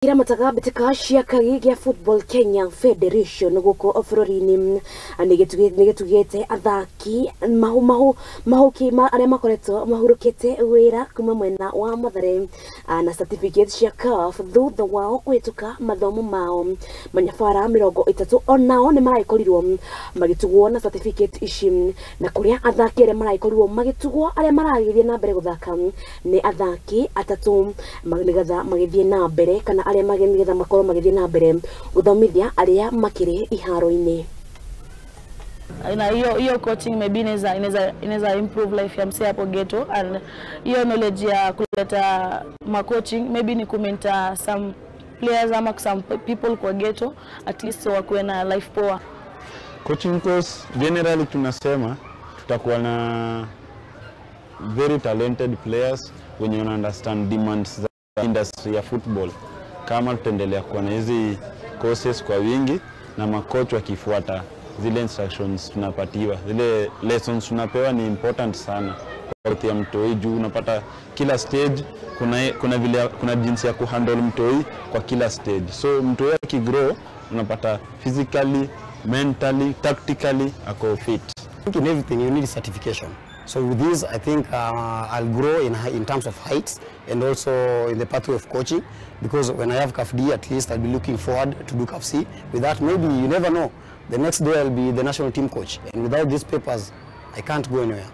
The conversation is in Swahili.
Kiramataga mbitika cia kagi gia Football Kenya Federation guko bururi-ini nigitugiite athaki mahurukiire aria makoretwo mahurukite wiira kuuma mwena wa mathare na certificate cia CAF thutha wao kuhiituka mathomo mao. Manyabara 30 onao nimaraikorirwo magitugwo na certificate ici na kuria athaki aria maraikorirwo magitugwo aria maragithie na mbere guthaka ni athaki atatu nigetha magithie na mbere kana aria magetha makorwo magithie na mbere guthomithia aria makiri iharo-ini. Na hiyo coaching maybe inaweza improve life ya msee hapo ghetto, and hiyo knowledge ya kuleta coaching maybe ni kumenta some players ama some people kwa ghetto, at least wakuwe na life poa. Coaching course generally tunasema tutakuwa na very talented players wenye wana understand demands za industry ya football. Kama tutaendelea kuwa na hizi courses kwa wingi na makocha wakifuata zile instructions tunapatiwa, zile lessons tunapewa ni important sana kwa mtoi juu unapata kila stage kuna jinsi ya kuhandle mtoi kwa kila stage. So mtoi akigrow unapata physically, mentally, tactically ako fit. I think in everything you need certification. So with this, I think I'll grow in terms of heights and also in the pathway of coaching, because when I have CAF D, at least I'll be looking forward to do CAF C. With that, maybe you never know, the next day I'll be the national team coach, and without these papers, I can't go anywhere.